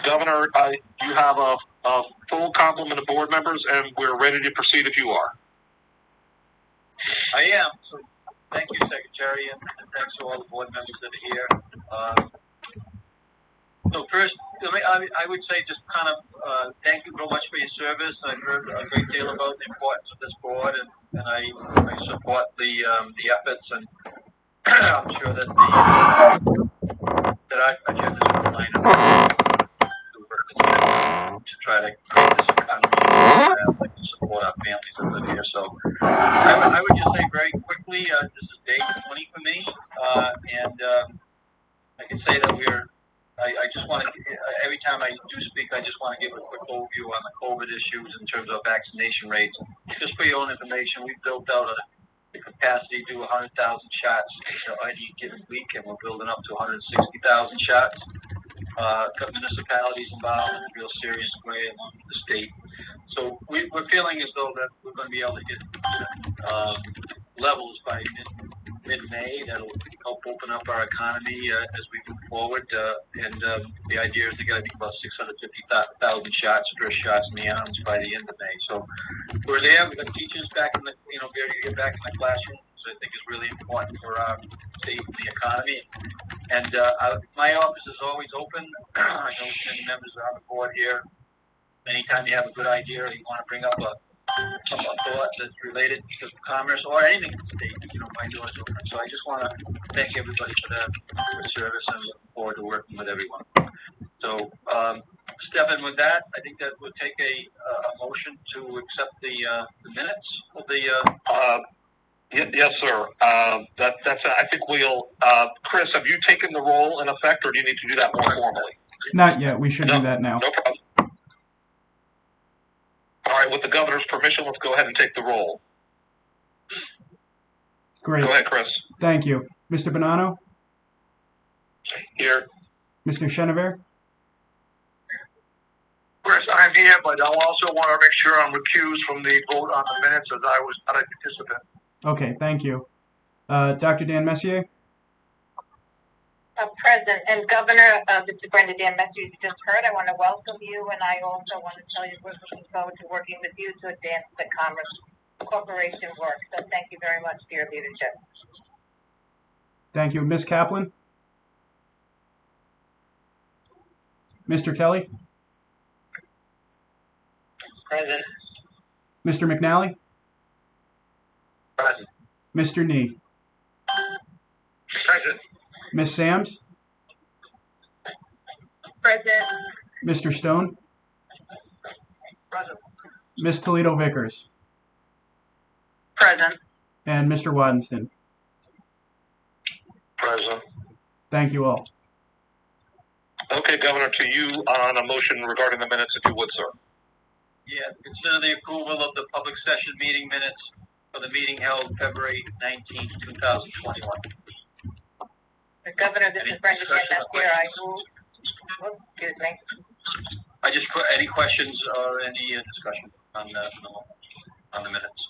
Governor, you have a full complement of board members, and we're ready to proceed if you are. I am. So thank you, Secretary, and thanks to all the board members that are here. So first, I would say just kind of thank you so much for your service. I've heard a great deal about the importance of this board, and I support the efforts, and I'm sure that our agenda is lined up to try to create this economy and support our families that live here. So I would just say very quickly, this is day 20 for me, and I can say that I just want to, every time I do speak, I just want to give a quick overview on the COVID issues in terms of vaccination rates. Just for your own information, we've built out the capacity to do 100,000 shots any given week, and we're building up to 160,000 shots. Got municipalities involved in a real serious way along with the state. So we're feeling as though that we're going to be able to get levels by mid-May that'll help open up our economy as we move forward. And the idea is to get, I think, about 650,000 shots, first shots in the arms by the end of May. So we're there. We've got teachers back in the, be able to get back in the classroom, which I think is really important for our state and the economy. And my office is always open. I know many members are on the board here. Anytime you have a good idea or you want to bring up a thought that's related to commerce or anything in the state, my door's open. So I just want to thank everybody for that service, and look forward to working with everyone. So, Stefan, with that, I think that would take a motion to accept the minutes of the. Yes, sir. That's. I think we'll. Chris, have you taken the roll in effect, or do you need to do that more formally? Not yet. We should do that now. No problem. All right. With the governor's permission, let's go ahead and take the roll. Great. Go ahead, Chris. Thank you. Mr. Bonanno? Here. Mr. Chenevert? Chris, I'm here, but I also want to make sure I'm recused from the vote on the minutes as I was not a participant. Okay, thank you. Dr. Dan Messier? Present. And Governor, this is Brenda Dan Messier, you just heard. I want to welcome you, and I also want to tell you we're looking forward to working with you to advance the Commerce Corporation work. So thank you very much for your leadership. Thank you. Ms. Kaplan? Mr. Kelly? Present. Mr. McNally? Present. Mr. Nee? Present. Ms. Sams? Present. Mr. Stone? Present. Ms. Toledo Vickers? Present. And Mr. Waddenston? Present. Thank you all. Okay, Governor, to you on a motion regarding the minutes, if you would, sir. Yeah, consider the approval of the public session meeting minutes for the meeting held February 19th, 2021. Governor, this is Brenda Dan Messier. I move. Excuse me. I just put any questions or any discussion on the minutes.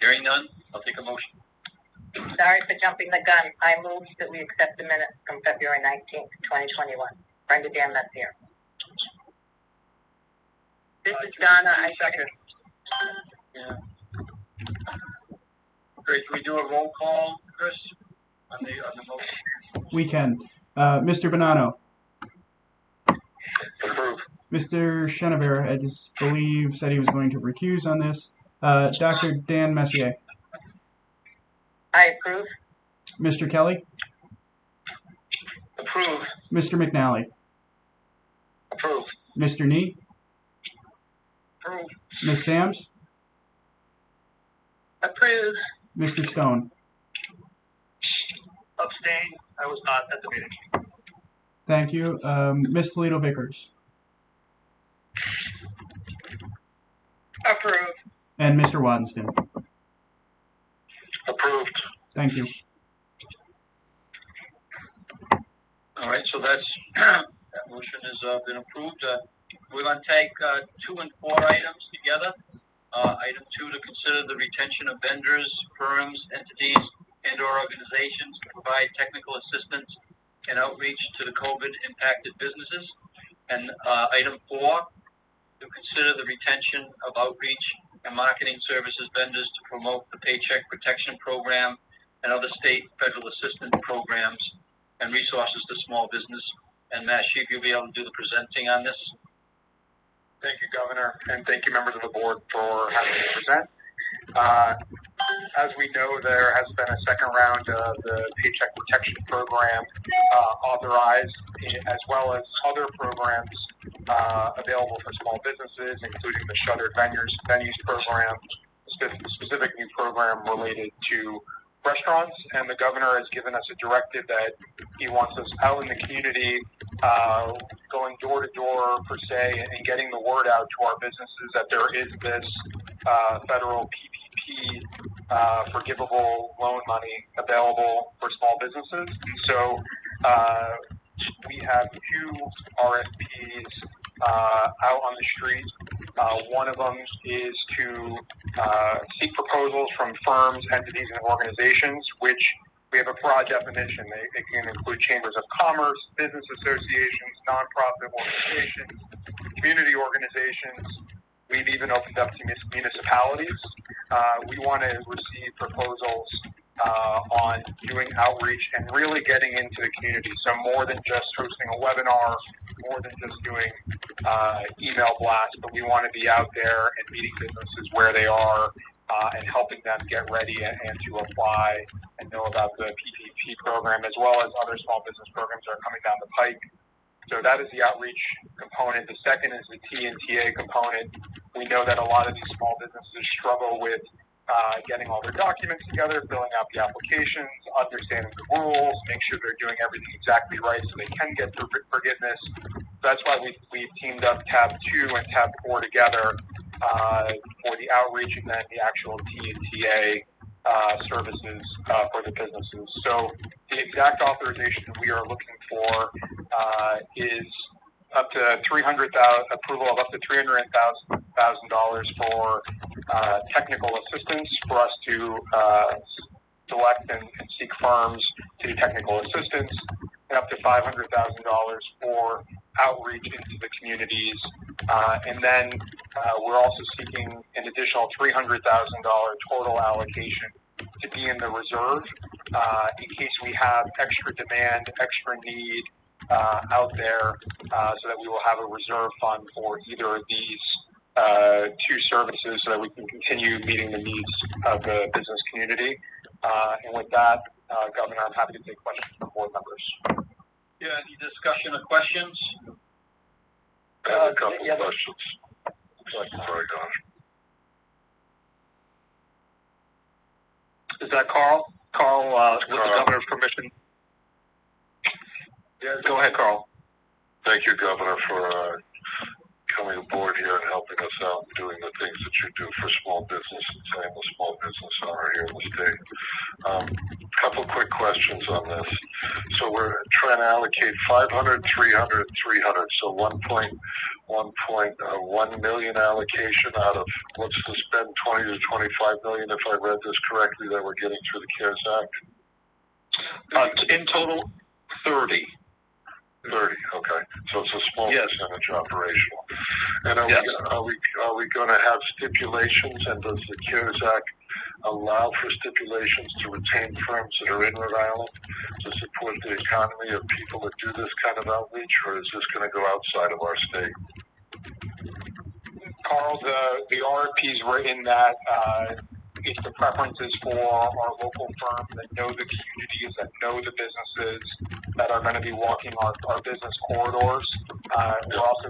Hearing none, I'll take a motion. Sorry for jumping the gun. I move that we accept the minutes from February 19th, 2021. Brenda Dan Messier. This is Donna. I second. Yeah. Great. Can we do a roll call, Chris, on the motion? We can. Mr. Bonanno? Approve. Mr. Chenevert, I just believe, said he was going to recuse on this. Dr. Dan Messier? I approve. Mr. Kelly? Approve. Mr. McNally? Approve. Mr. Nee? Approve. Ms. Sams? Approve. Mr. Stone? Abstain. I was not at the meeting. Thank you. Ms. Toledo Vickers? Approve. And Mr. Waddenston? Approved. Thank you. All right, so that's that motion has been approved. We're going to take 2 and 4 items together. Item 2, to consider the retention of vendors, firms, entities, and/or organizations to provide technical assistance and outreach to the COVID impacted businesses. And item 4, to consider the retention of outreach and marketing services vendors to promote the Paycheck Protection Program and other state federal assistance programs and resources to small business. And Matt Sheep, you'll be able to do the presenting on this. Thank you, Governor, and thank you, members of the board, for having me present. As we know, there has been a second round of the Paycheck Protection Program authorized, as well as other programs available for small businesses, including the Shuttered Venues program, specific new program related to restaurants. And the governor has given us a directive that he wants us out in the community, going door to door per se, and getting the word out to our businesses that there is this federal PPP forgivable loan money available for small businesses. So we have 2 RFPs out on the street. One of them is to seek proposals from firms, entities, and organizations, which we have a broad definition. They can include chambers of commerce, business associations, nonprofit organizations, community organizations. We've even opened up to municipalities. We want to receive proposals on doing outreach and really getting into the community. So more than just hosting a webinar, more than just doing email blasts, but we want to be out there and meeting businesses where they are and helping them get ready and to apply and know about the PPP program, as well as other small business programs that are coming down the pike. So that is the outreach component. The second is the T&TA component. We know that a lot of these small businesses struggle with getting all their documents together, filling out the applications, understanding the rules, make sure they're doing everything exactly right so they can get through forgiveness. That's why we've teamed up tab 2 and tab 4 together for the outreach and then the actual T&TA services for the businesses. So the exact authorization we are looking for is up to approval of up to $300,000 for technical assistance for us to select and seek firms to do technical assistance, and up to $500,000 for outreach into the communities. And then we're also seeking an additional $300,000 total allocation to be in the reserve in case we have extra demand, extra need out there, so that we will have a reserve fund for either of these 2 services so that we can continue meeting the needs of the business community. And with that, Governor, I'm happy to take questions from board members. Yeah, any discussion or questions? I have a couple of questions. Sorry, gosh. Is that Carl? Carl, with the governor's permission. Yeah, Go ahead, Carl. thank you, Governor, for coming aboard here and helping us out and doing the things that you do for small business and saying the small business owner here in the state. Couple quick questions on this. So we're trying to allocate 500, 300, 300. So 1.1 million allocation out of what's to spend 20 to 25 million, if I read this correctly, that we're getting through the CARES Act. In total, 30. 30. Okay, so it's a small percentage operational. And are we going to have stipulations? And does the CARES Act allow for stipulations to retain firms that are in Rhode Island to support the economy of people that do this kind of outreach, or is this going to go outside of our state? Carl, the RFPs were in that if the preference is for our local firms that know the communities, that know the businesses, that are going to be walking our business corridors. We're also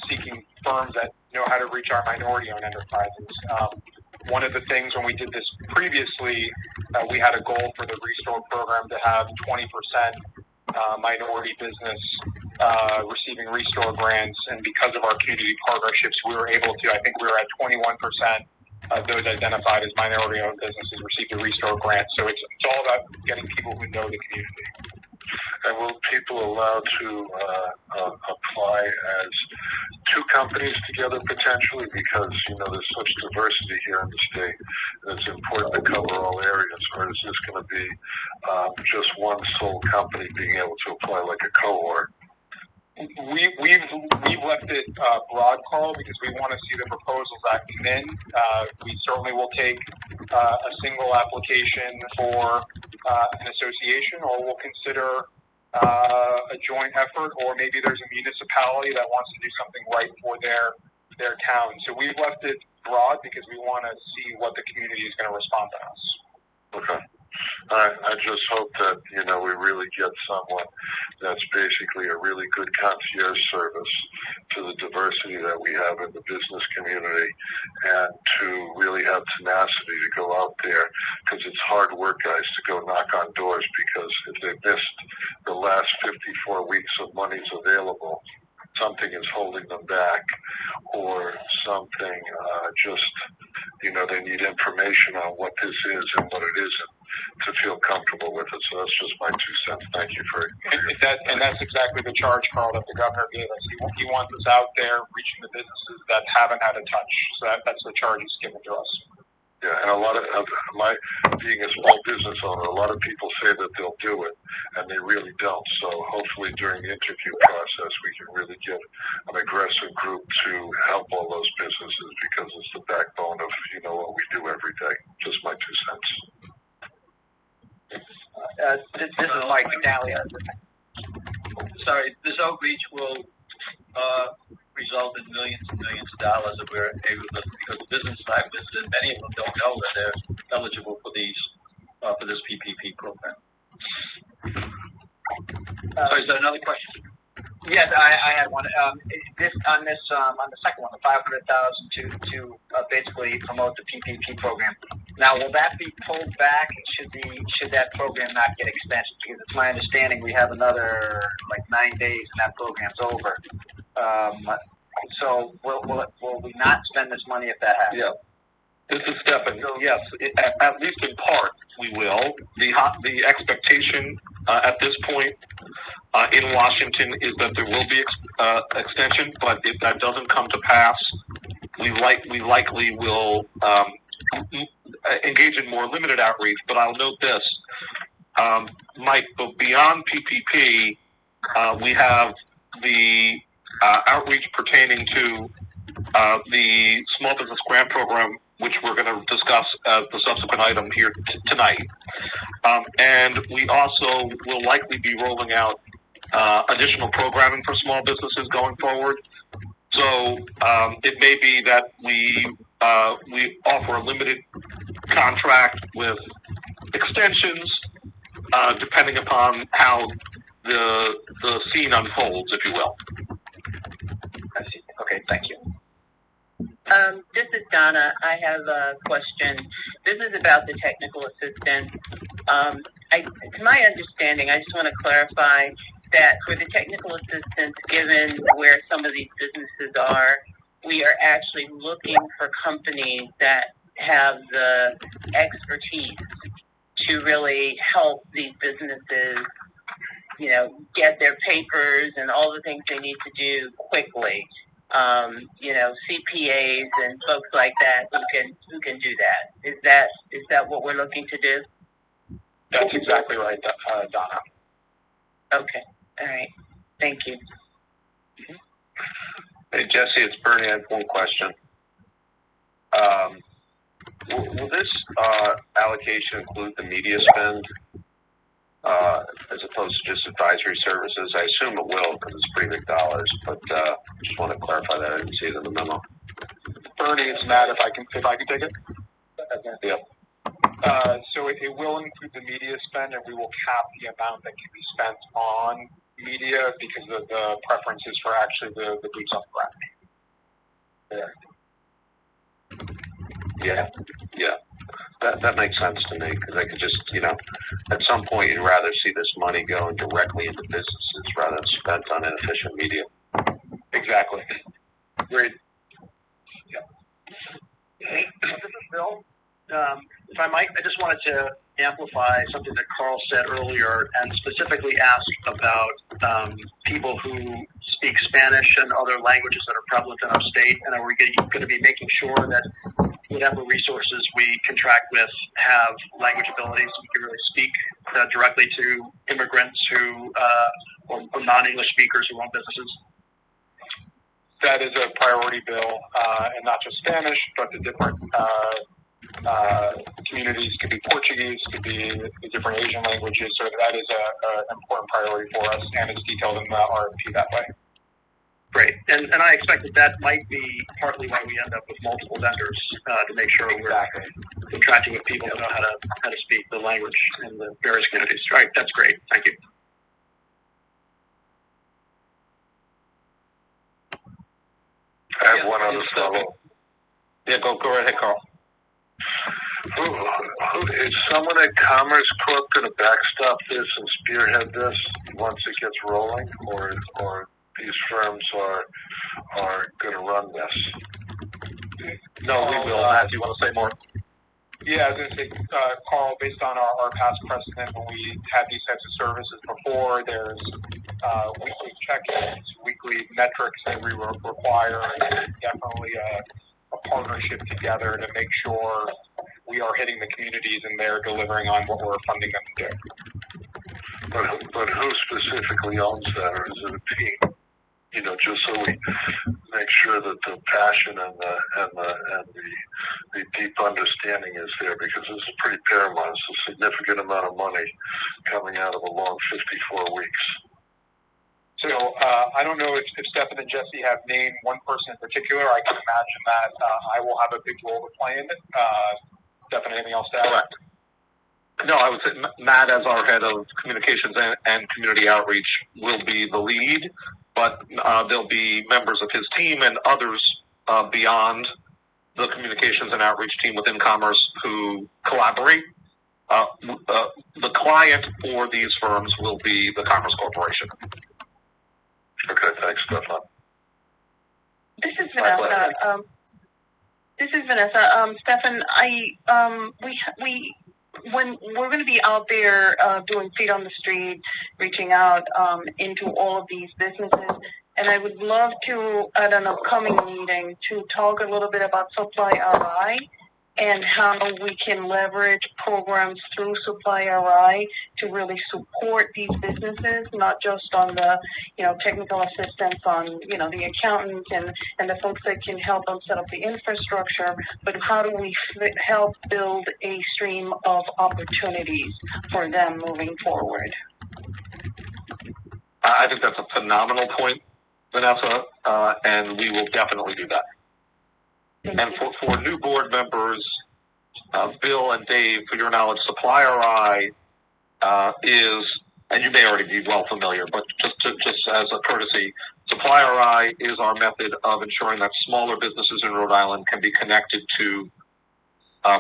seeking firms that know how to reach our minority-owned enterprises. One of the things when we did this previously, we had a goal for the Restore program to have 20% minority business receiving Restore grants, and because of our community partnerships, we were able to, I think we were at 21% of those identified as minority-owned businesses received a Restore grant. So it's all about getting people who know the community. And will people allowed to apply as two companies together potentially because, there's such diversity here in the state and it's important to cover all areas? Or is this going to be just one sole company being able to apply like a cohort? We've left it broad, Carl, because we want to see the proposals that come in. We certainly will take a single application for an association, or we'll consider a joint effort, or maybe there's a municipality that wants to do something right for their town. So we've left it broad because we want to see what the community is going to respond to us. Okay. I just hope that, we really get someone that's basically a really good concierge service to the diversity that we have in the business community and to really have tenacity to go out there because it's hard work, guys, to go knock on doors because if they missed the last 54 weeks of monies available, something is holding them back or something they need information on what this is and what it isn't to feel comfortable with it. So that's just my 2 cents. Thank you for and that's exactly the charge, Carl, that the governor gave us. He wants us out there reaching the businesses that haven't had a touch. So that's the charge he's given to us. Yeah, and a lot of being a small business owner, a lot of people say that they'll do it, and they really don't. So hopefully during the interview process, we can really get an aggressive group to help all those businesses because it's the backbone of, what we do every day. Just my 2 cents. This is Mike McNally. Sorry, this outreach will result in millions and millions of dollars if we're able to, because the businesses I've visited, many of them don't know that they're eligible for for this PPP program. Is there another question? Yes, I had one. On the second one, the $500,000 to basically promote the PPP program. Now, will that be pulled back? Should that program not get extension? Because it's my understanding we have another 9 days and that program's over. So will we not spend this money if that happens? Yeah. This is Stephen. Yes, at least in part, we will. The expectation at this point in Washington is that there will be extension, but if that doesn't come to pass, we likely will engage in more limited outreach. But I'll note this, Mike, but beyond PPP, we have the outreach pertaining to the Small Business Grant Program, which we're going to discuss as the subsequent item here tonight. And we also will likely be rolling out additional programming for small businesses going forward. So it may be that we offer a limited contract with extensions, depending upon how the scene unfolds, if you will. I see. Okay, thank you. This is Donna. I have a question. This is about the technical assistance. To my understanding, I just want to clarify that for the technical assistance, given where some of these businesses are, we are actually looking for companies that have the expertise to really help these businesses, get their papers and all the things they need to do quickly. CPAs and folks like that who can do that. Is that what we're looking to do? That's exactly right, Donna. Okay. All right. Thank you. Hey, Jesse, it's Bernie. I have one question. Will this allocation include the media spend as opposed to just advisory services? I assume it will because it's pretty big dollars, but just want to clarify that. I didn't see it in the memo. Bernie, it's Matt. If I can take it. Yeah. So it will include the media spend, and we will cap the amount that can be spent on media because of the preferences for actually the boots on the ground. Yeah. That makes sense to me because I could just, at some point you'd rather see this money going directly into businesses rather than spent on inefficient media. Exactly. Great. Hey, this is Bill. If I might, I just wanted to amplify something that Carl said earlier and specifically ask about people who speak Spanish and other languages that are prevalent in our state, and we're going to be making sure that whatever resources we contract with have language abilities, so we can really speak directly to immigrants who or non-English speakers who own businesses. That is a priority bill, and not just Spanish, but the different communities. Could be Portuguese, could be the different Asian languages. So that is an important priority for us, and it's detailed in the RFP that way. Great, and I expect that might be partly why we end up with multiple vendors to make sure we're contracting with people who know how to speak the language in the various communities. Right, that's great. Thank you. I have one other follow. Yeah, go right ahead, Carl. Is someone at Commerce Corp going to backstop this and spearhead this once it gets rolling, or these firms are going to run this? No, we will. Matt, do you want to say more? Yeah, I was going to say, Carl, based on our past precedent, when we had these types of services before, there's weekly check-ins, weekly metrics that we require, and definitely a partnership together to make sure we are hitting the communities and they're delivering on what we're funding them to do. But who specifically owns that, or is it a team? You know, just so we make sure that the passion and the deep understanding is there, because this is pretty paramount. It's a significant amount of money coming out of a long 54 weeks. So I don't know if Stefan and Jesse have named one person in particular. I can imagine that I will have a big role to play in it. Stefan, anything else to add? Correct. No, I would say Matt, as our head of communications and community outreach, will be the lead, but there'll be members of his team and others beyond the communications and outreach team within Commerce who collaborate. The client for these firms will be the Commerce Corporation. Okay, thanks, Stefan. This is Vanessa. Stefan, when we're going to be out there doing feet on the street, reaching out into all of these businesses, and I would love to, at an upcoming meeting, to talk a little bit about Supply RI and how we can leverage programs through Supply RI to really support these businesses, not just on the, technical assistance on, the accountants and the folks that can help them set up the infrastructure, but how do we help build a stream of opportunities for them moving forward? I think that's a phenomenal point, Vanessa, and we will definitely do that. And for new board members, Bill and Dave, for your knowledge, Supply RI is, and you may already be well familiar, but just as a courtesy, Supply RI is our method of ensuring that smaller businesses in Rhode Island can be connected to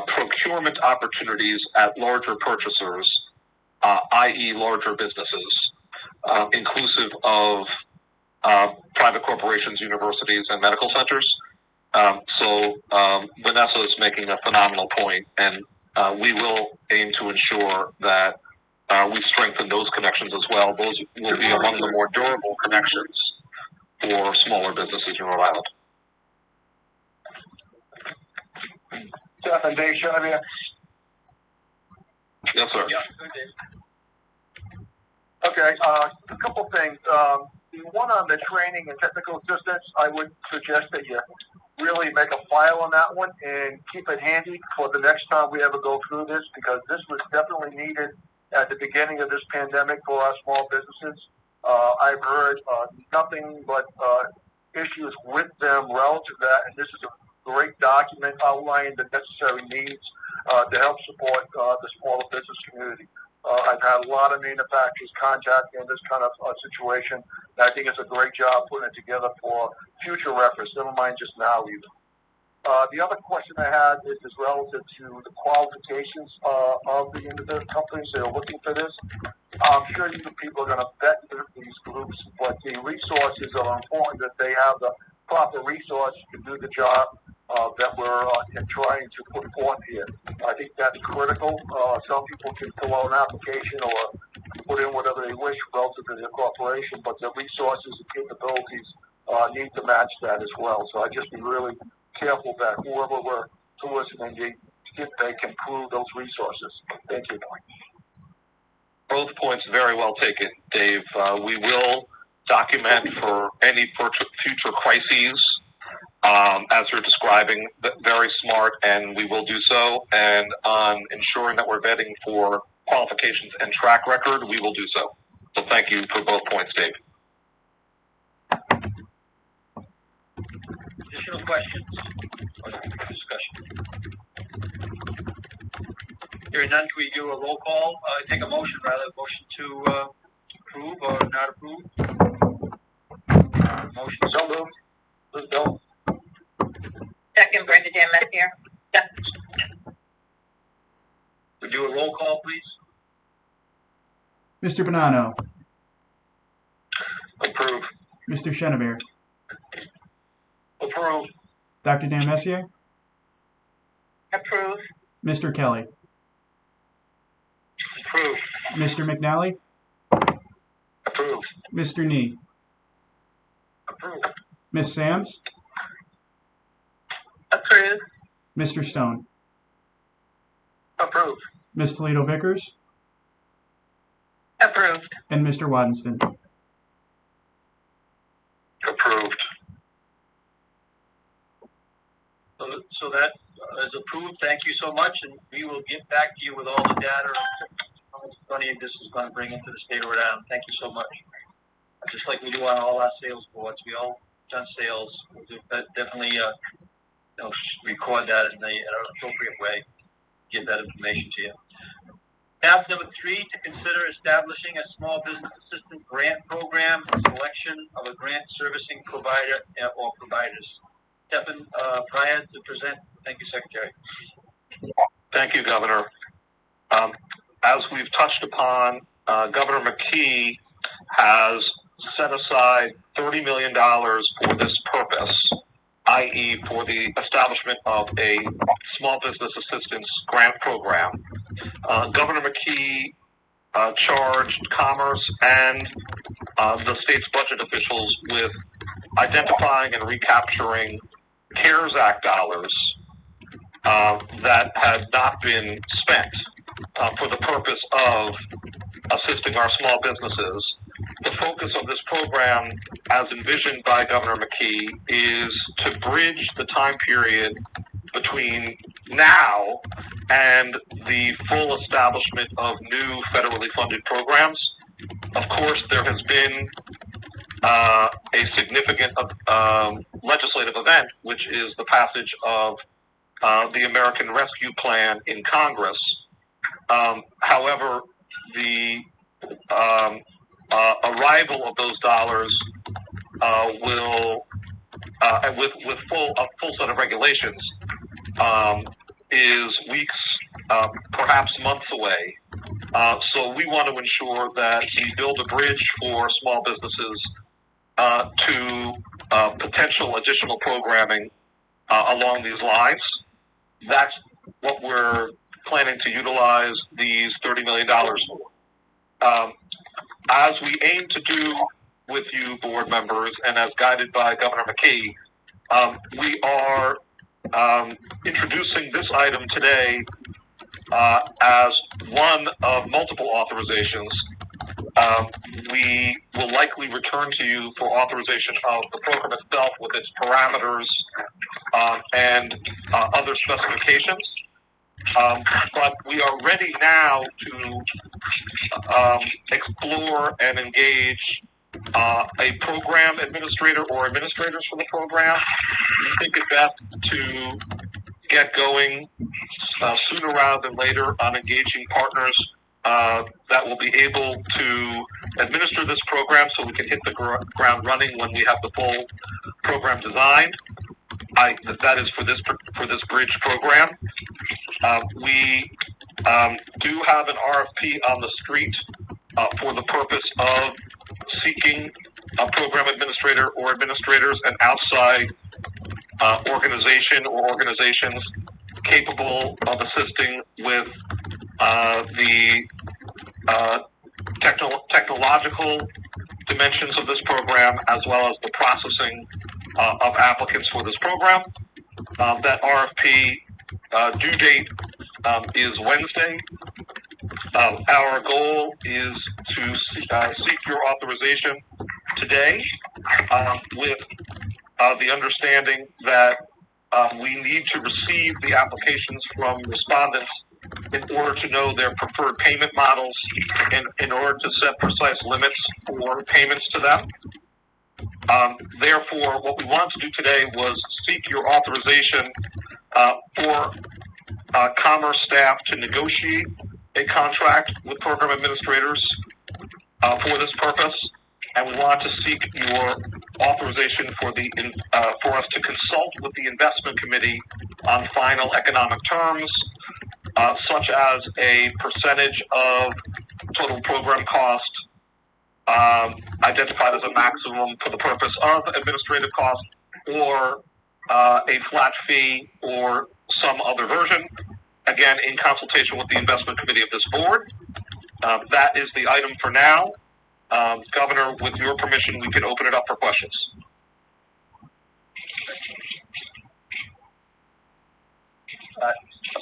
procurement opportunities at larger purchasers, i.e. larger businesses, inclusive of private corporations, universities, and medical centers. So Vanessa is making a phenomenal point, and we will aim to ensure that we strengthen those connections as well. Those will be among the more durable connections for smaller businesses in Rhode Island. Stefan, Dave, should I be? Yes, sir. Yeah, Okay, a couple things. The one on the training and technical assistance, I would suggest that you really make a file on that one and keep it handy for the next time we ever go through this, because this was definitely needed at the beginning of this pandemic for our small businesses. I've heard nothing but issues with them relative to that, and this is a great document outlining the necessary needs to help support the smaller business community. I've had a lot of manufacturers contact me in this kind of situation, and I think it's a great job putting it together for future reference, never mind just now even. The other question I had is relative to the qualifications of the individual companies that are looking for this. I'm sure you people are going to vet these groups, but the resources are important that they have the proper resources to do the job. that we're trying to put forth here. I think that's critical. Some people can fill out an application or put in whatever they wish relative to their corporation, but the resources and capabilities need to match that as well. So I just be really careful that whoever we're soliciting, they can prove those resources. Thank you. Both points very well taken, Dave. We will document for any future crises, as you're describing, very smart, and we will do so. And on ensuring that we're vetting for qualifications and track record, we will do so. So thank you for both points, Dave. Additional questions or discussion? Hearing none, can we do a roll call? Take a motion, rather, motion to approve or not approve? Motion so moved. Liz Bill? Second, Brenda Dan Messier. We do a roll call, please? Mr. Bonanno. Approve. Mr. Chenevert. Approve. Dr. Dan Messier. Approve. Mr. Kelly. Approve. Mr. McNally. Approve. Mr. Nee. Approve. Ms. Sams. Approve. Mr. Stone. Approve. Ms. Toledo Vickers. Approved. And Mr. Waddenston. Approved. So that is approved. Thank you so much, and we will get back to you with all the data how much money this is going to bring into the state of Rhode Island. Thank you so much. Just like we do on all our sales boards, we all done sales. We'll definitely record that in an appropriate way. Give that information to you. Tab number 3, to consider establishing a small business assistant grant program, selection of a grant servicing provider or providers. Stephen Pryor to present. Thank you, Secretary. Thank you, Governor. As we've touched upon, Governor McKee has set aside $30 million for this purpose, i.e. for the establishment of a small business assistance grant program. Governor McKee charged Commerce and the state's budget officials with identifying and recapturing CARES Act dollars that had not been spent for the purpose of assisting our small businesses. The focus of this program, as envisioned by Governor McKee, is to bridge the time period between now and the full establishment of new federally funded programs. Of course, there has been a significant legislative event, which is the passage of the American Rescue Plan in Congress. However, the arrival of those dollars will, with a full set of regulations, is weeks, perhaps months away. So we want to ensure that we build a bridge for small businesses to potential additional programming along these lines. That's what we're planning to utilize these $30 million for. As we aim to do with you, board members, and as guided by Governor McKee, we are introducing this item today as one of multiple authorizations. We will likely return to you for authorization of the program itself with its parameters and other specifications. But we are ready now to explore and engage a program administrator or administrators for the program. We think it best to get going sooner rather than later on engaging partners that will be able to administer this program so we can hit the ground running when we have the full program designed. That is for this bridge program. We do have an RFP on the street for the purpose of seeking a program administrator or administrators and outside organization or organizations capable of assisting with the technological dimensions of this program, as well as the processing of applicants for this program. That RFP due date is Wednesday. Our goal is to seek your authorization today, with the understanding that we need to receive the applications from respondents in order to know their preferred payment models and in order to set precise limits for payments to them. Therefore, what we wanted to do today was seek your authorization for Commerce staff to negotiate a contract with program administrators for this purpose, and we want to seek your authorization for us to consult with the investment committee on final economic terms, such as a percentage of total program cost identified as a maximum for the purpose of administrative cost, or a flat fee, or some other version, again, in consultation with the investment committee of this board. That is the item for now. Governor, with your permission, we can open it up for questions.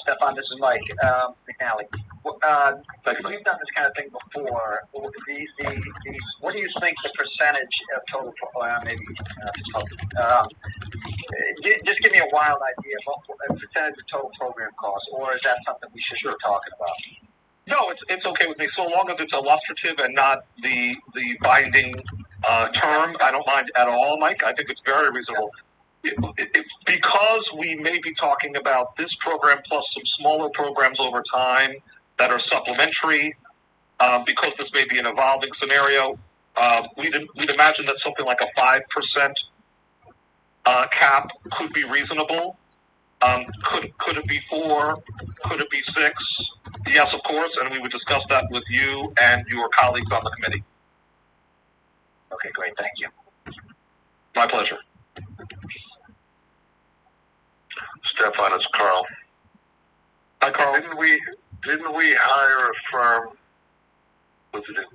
Stefan, this is Mike McNally. We've done this kind of thing before. What do you think the percentage of total? Just give me a wild idea of the percentage of total program costs, or is that something we should be talking about? No, it's okay with me, so long as it's illustrative and not the binding term. I don't mind at all, Mike. I think it's very reasonable. Because we may be talking about this program plus some smaller programs over time that are supplementary, because this may be an evolving scenario, we'd imagine that something like a 5% cap could be reasonable. Could it be 4? Could it be 6? Yes, of course, and we would discuss that with you and your colleagues on the committee. Okay, great. Thank you. My pleasure. Stefan, it's Carl. Hi, Carl. Didn't we hire a firm, was it in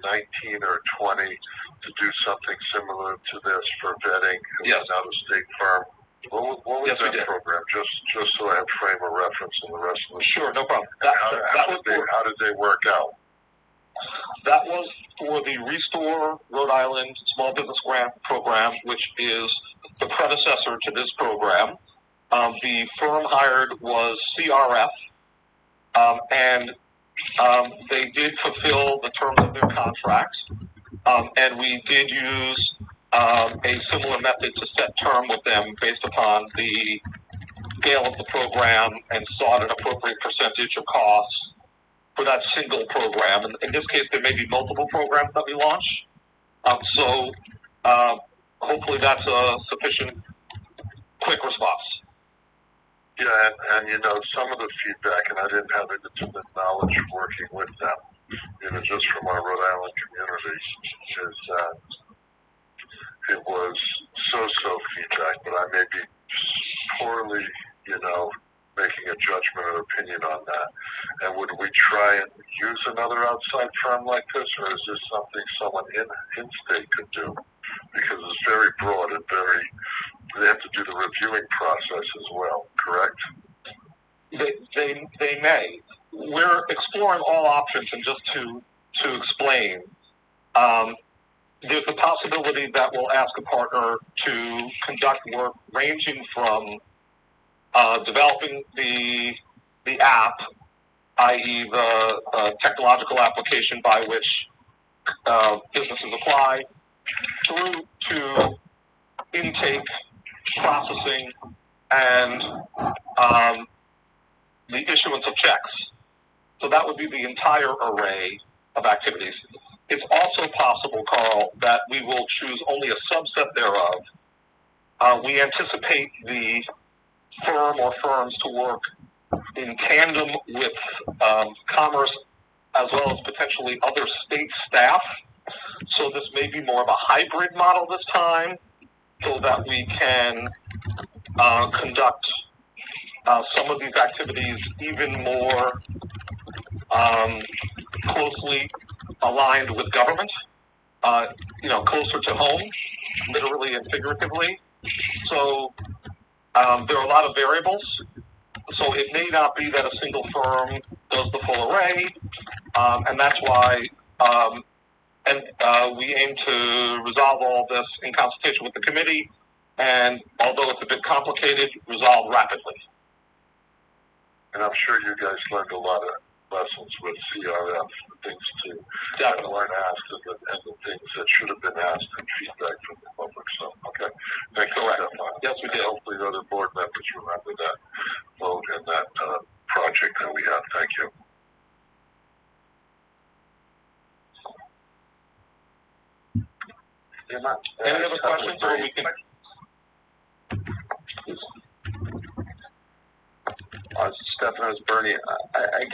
19 or 20, to do something similar to this for vetting? Yes. An out-of-state firm. What was yes, that program? Just so I have frame of reference in the rest of the. Sure, no problem. How did they work out? That was for the Restore Rhode Island Small Business Grant Program, which is the predecessor to this program. The firm hired was CRF, and they did fulfill the terms of their contracts, and we did use a similar method to set term with them based upon the scale of the program and sought an appropriate percentage of costs for that single program. And in this case, there may be multiple programs that we launch. So hopefully that's a sufficient quick response. Yeah, and some of the feedback, and I didn't have intimate knowledge working with them, just from our Rhode Island community, is that it was so-so feedback, but I may be poorly, making a judgment or opinion on that. And would we try and use another outside firm like this, or is this something someone in-state could do? Because it's very broad and they have to do the reviewing process as well, correct? They may. We're exploring all options, and just to explain, there's a possibility that we'll ask a partner to conduct work ranging from developing the app, i.e. the technological application by which businesses apply, through to intake, processing, and the issuance of checks. So that would be the entire array of activities. It's also possible, Carl, that we will choose only a subset thereof. We anticipate the firm or firms to work in tandem with Commerce, as well as potentially other state staff. So this may be more of a hybrid model this time, so that we can conduct some of these activities even more closely aligned with government, closer to home, literally and figuratively. So there are a lot of variables. So it may not be that a single firm does the full array, and that's why we aim to resolve all this in consultation with the committee, and although it's a bit complicated, resolve rapidly. And I'm sure you guys learned a lot of lessons with CRF, things that weren't asked and the things that should have been asked and feedback from the public. So, okay. Thank you, Stefan. Yes, we did. Hopefully other board members remember that vote and that project that we have. Thank you. Any other questions, or we can? Stefan, Bernie. I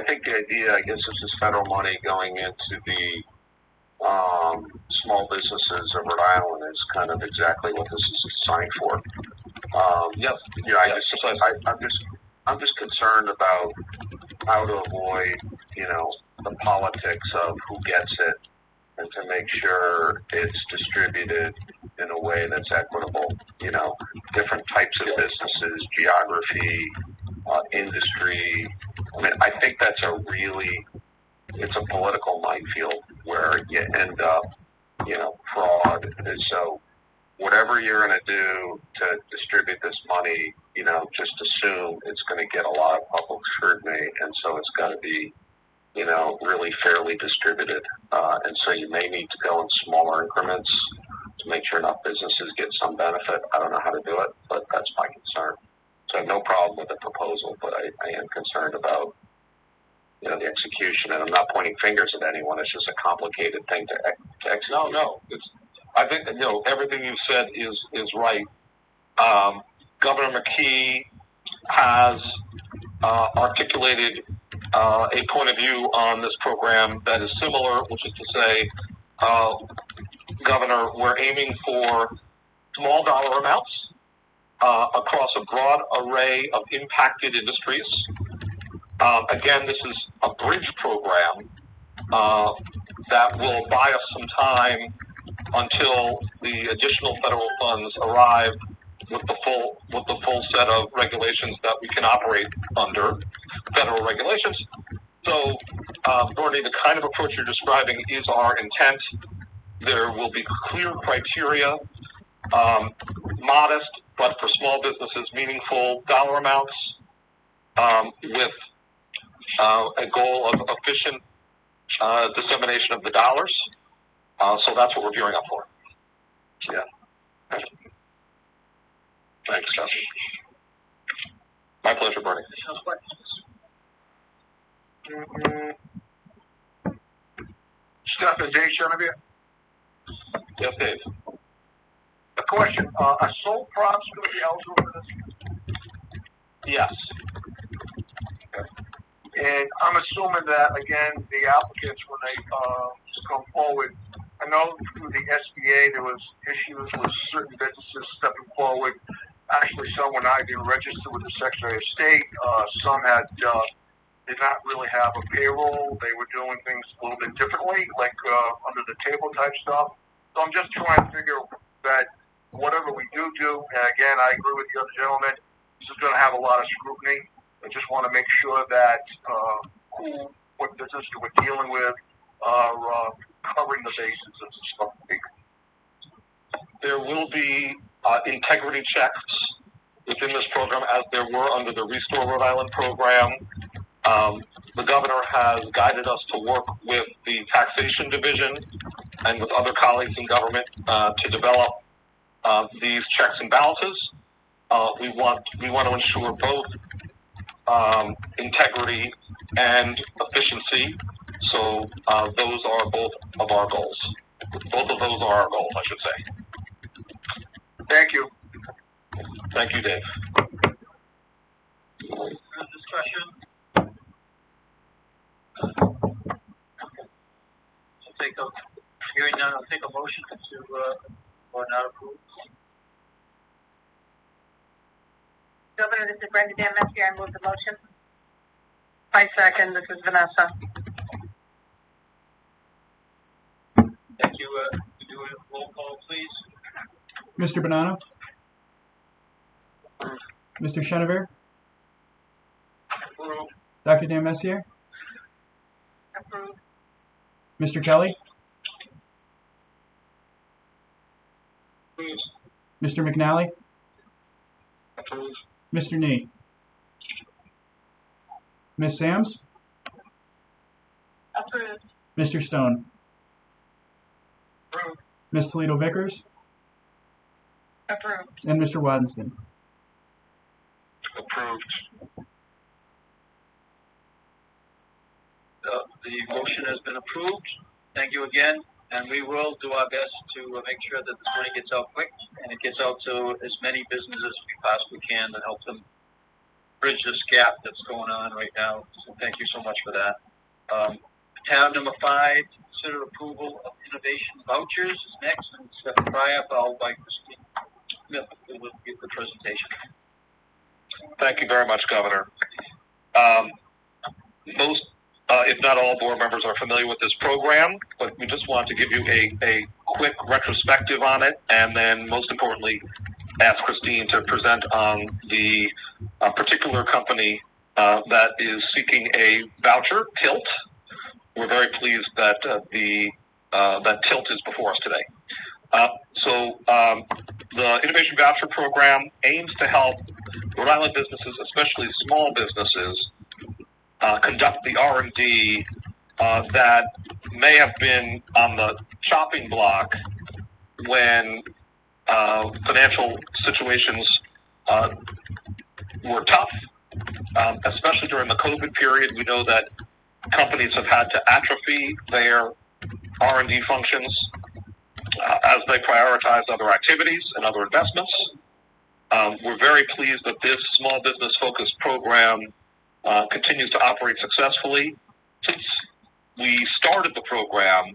think the idea, this is federal money going into the small businesses of Rhode Island is kind of exactly what this is designed for. I'm just concerned about how to avoid, the politics of who gets it, and to make sure it's distributed in a way that's equitable. Different types of businesses, geography, industry. I mean, I think that's it's a political minefield where you end up, fraud. And so whatever you're going to do to distribute this money, just assume it's going to get a lot of public scrutiny. And so it's got to be, really fairly distributed. And so you may need to go in smaller increments to make sure enough businesses get some benefit. I don't know how to do it, but that's my concern. So I have no problem with the proposal, but I am concerned about, the execution. And I'm not pointing fingers at anyone. It's just a complicated thing to execute. No. I think, everything you said is right. Governor McKee has articulated a point of view on this program that is similar, which is to say, Governor, we're aiming for small dollar amounts across a broad array of impacted industries. Again, this is a bridge program that will buy us some time until the additional federal funds arrive with the full set of regulations that we can operate under, federal regulations. So, Bernie, the kind of approach you're describing is our intent. There will be clear criteria, modest, but for small businesses, meaningful dollar amounts, with a goal of efficient dissemination of the dollars. So that's what we're gearing up for. Yeah. Thanks, Jeff. My pleasure, Bernie. Stefan, Dave Genevieve. Yes, Dave. A question. Are sole props going to be eligible for this? Yes. And I'm assuming that, again, the applicants, when they come forward, I know through the SBA there was issues with certain businesses stepping forward. Actually, some were not even registered with the Secretary of State. Some did not really have a payroll. They were doing things a little bit differently, like under the table type stuff. So I'm just trying to figure that whatever we do, and again, I agree with the other gentleman, this is going to have a lot of scrutiny. I just want to make sure that what businesses we're dealing with are covering the bases of stuff. There will be integrity checks within this program, as there were under the Restore Rhode Island program. The governor has guided us to work with the taxation division and with other colleagues in government to develop these checks and balances. We want to ensure both integrity and efficiency. So those are both of our goals. Both of those are our goals, I should say. Thank you. Thank you, Dave. Discussion. Hearing none, I'll take a motion to or not approve. Governor, this is Brenda Dan Messier. I move the motion. I second. This is Vanessa. Thank you. Do a roll call, please. Mr. Bonanno? Mr. Chenevert? Approved. Dr. Dan Messier? Approved. Mr. Kelly? Approved. Mr. McNally? Approved. Mr. Nee? Ms. Sams? Approved. Mr. Stone? Approved. Ms. Toledo Vickers? Approved. And Mr. Waddenston? Approved. The motion has been approved. Thank you again, and we will do our best to make sure that this money gets out quick and it gets out to as many businesses as we possibly can to help them bridge this gap that's going on right now. So thank you so much for that. Tab number 5, consider approval of innovation vouchers is next, and Stephen Fryer, followed by Christine Smith, who will give the presentation. Thank you very much, Governor. Most, if not all, board members are familiar with this program, but we just want to give you a quick retrospective on it, and then most importantly, ask Christine to present on the particular company that is seeking a voucher, Tilt. We're very pleased that that Tilt is before us today. The Innovation Voucher Program aims to help Rhode Island businesses, especially small businesses, conduct the R&D that may have been on the chopping block when financial situations were tough, especially during the COVID period. We know that companies have had to atrophy their R&D functions as they prioritize other activities and other investments. We're very pleased that this small business focused program continues to operate successfully. Since we started the program,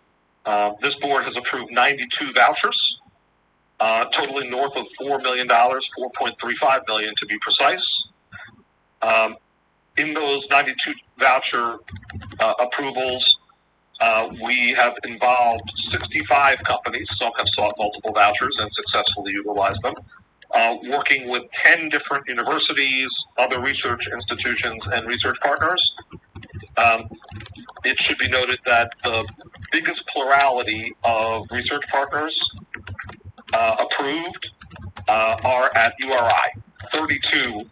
this board has approved 92 vouchers, totaling north of $4 million, $4.35 million to be precise. In those 92 voucher approvals, we have involved 65 companies. Some have sought multiple vouchers and successfully utilized them, working with 10 different universities, other research institutions, and research partners. It should be noted that the biggest plurality of research partners approved are at URI. 32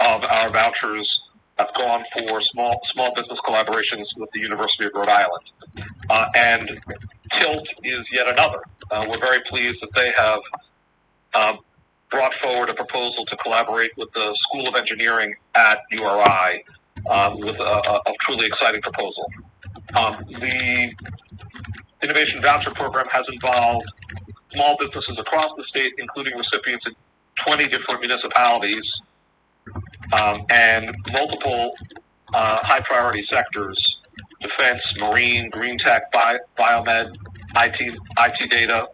of our vouchers have gone for small business collaborations with the University of Rhode Island. And Tilt is yet another. We're very pleased that they have brought forward a proposal to collaborate with the School of Engineering at URI with a truly exciting proposal. The Innovation Voucher Program has involved small businesses across the state, including recipients in 20 different municipalities, and multiple high priority sectors: defense, marine, green tech, biomed, IT data,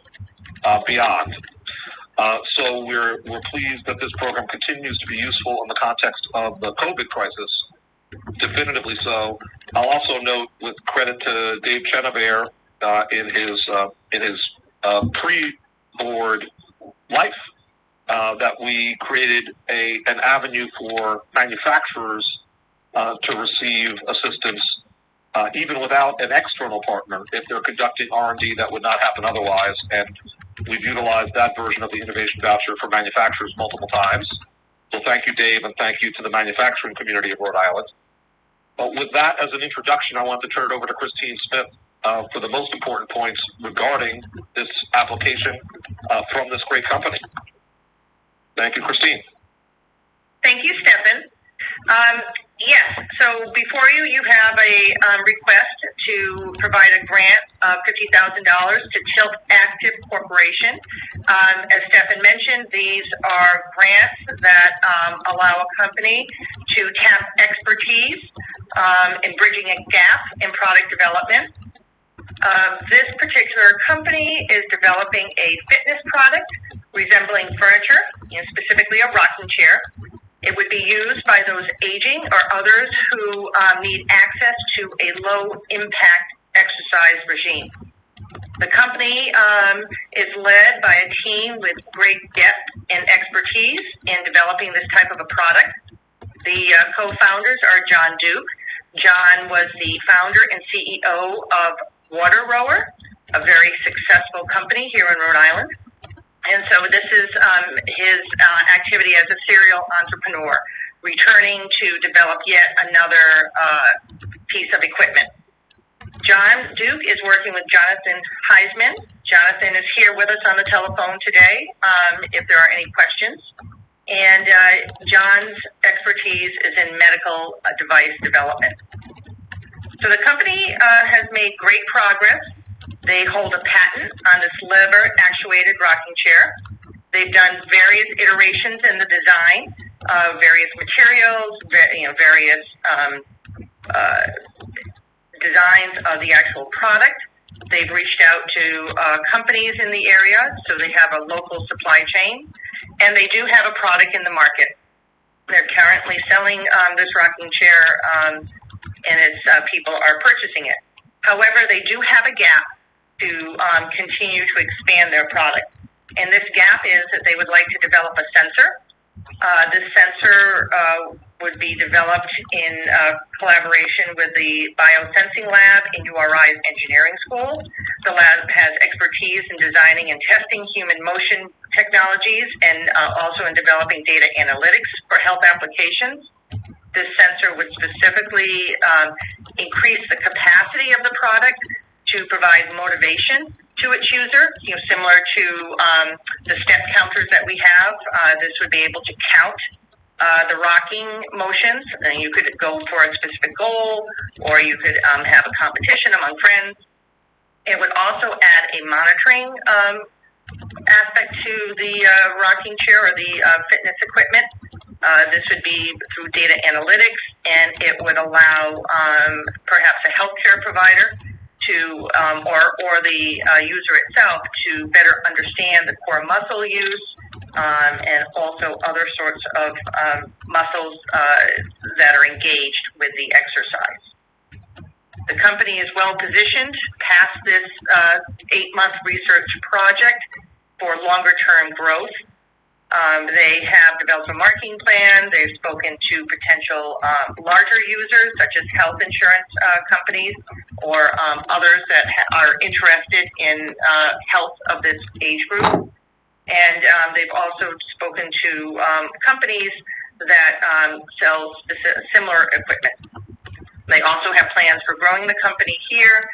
beyond. So we're pleased that this program continues to be useful in the context of the COVID crisis, definitively so. I'll also note, with credit to Dave Chenevert in his pre-board life, that we created an avenue for manufacturers to receive assistance even without an external partner if they're conducting R&D that would not happen otherwise. And we've utilized that version of the Innovation Voucher for manufacturers multiple times. So thank you, Dave, and thank you to the manufacturing community of Rhode Island. But with that as an introduction, I want to turn it over to Christine Smith for the most important points regarding this application from this great company. Thank you, Christine. Thank you, Stephen. Yes, so before you, you have a request to provide a grant of $50,000 to Tilt Active Corporation. As Stephen mentioned, these are grants that allow a company to tap expertise in bridging a gap in product development. This particular company is developing a fitness product resembling furniture, specifically a rocking chair. It would be used by those aging or others who need access to a low-impact exercise regime. The company is led by a team with great depth and expertise in developing this type of a product. The co-founders are John Duke. John was the founder and CEO of Water Rower, a very successful company here in Rhode Island. And so this is his activity as a serial entrepreneur, returning to develop yet another piece of equipment. John Duke is working with Jonathan Heisman. Jonathan is here with us on the telephone today if there are any questions. And John's expertise is in medical device development. So the company has made great progress. They hold a patent on this lever-actuated rocking chair. They've done various iterations in the design of various materials, various designs of the actual product. They've reached out to companies in the area, so they have a local supply chain, and they do have a product in the market. They're currently selling this rocking chair, and its people are purchasing it. However, they do have a gap to continue to expand their product. And this gap is that they would like to develop a sensor. This sensor would be developed in collaboration with the Biosensing Lab in URI's engineering school. The lab has expertise in designing and testing human motion technologies and also in developing data analytics for health applications. This sensor would specifically increase the capacity of the product to provide motivation to its user, similar to the step counters that we have. This would be able to count the rocking motions, and you could go for a specific goal, or you could have a competition among friends. It would also add a monitoring aspect to the rocking chair or the fitness equipment. This would be through data analytics, and it would allow perhaps a healthcare provider to, or the user itself to better understand the core muscle use and also other sorts of muscles that are engaged with the exercise. The company is well positioned past this 8-month research project for longer term growth. They have developed a marketing plan. They've spoken to potential larger users, such as health insurance companies or others that are interested in health of this age group. And they've also spoken to companies that sell similar equipment. They also have plans for growing the company here,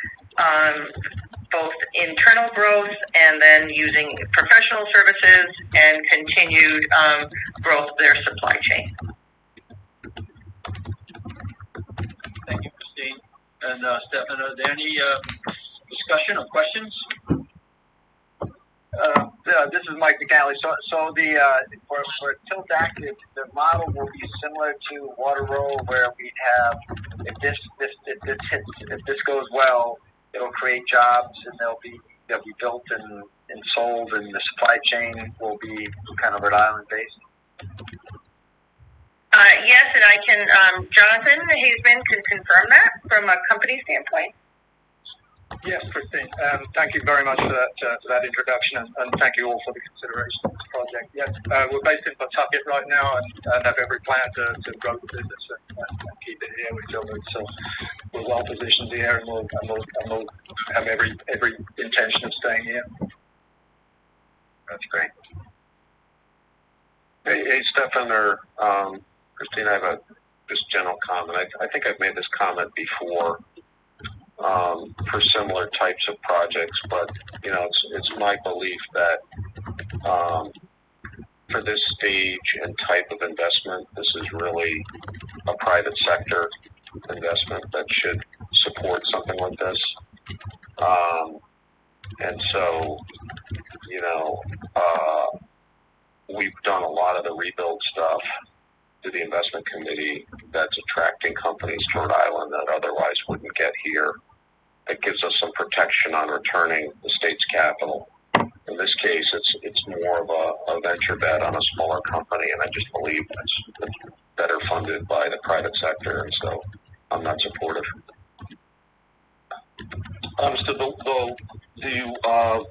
both internal growth and then using professional services and continued growth of their supply chain. Thank you, Christine. And Stefan, are there any discussion or questions? This is Mike McCalley. So the for Tilt Active, the model will be similar to Water Roll, where we have if this goes well, it'll create jobs, and they'll be built and sold, and the supply chain will be kind of Rhode Island based. Yes, and I can. Jonathan Heisman can confirm that from a company standpoint. Yes, Christine. Thank you very much for that introduction, and thank you all for the consideration of this project. Yes, we're based in Pawtucket right now, and have every plan to grow the business and keep it here until so we're well positioned here, and we'll have every intention of staying here. That's great. Hey, Stefan or Christine, I have a just general comment. I think I've made this comment before. For similar types of projects, but it's my belief that for this stage and type of investment, this is really a private sector investment that should support something like this. And so, we've done a lot of the rebuild stuff through the investment committee that's attracting companies to Rhode Island that otherwise wouldn't get here. That gives us some protection on returning the state's capital. In this case, it's more more of a venture bet on a smaller company, and I just believe it's better funded by the private sector, and so I'm not supportive. So the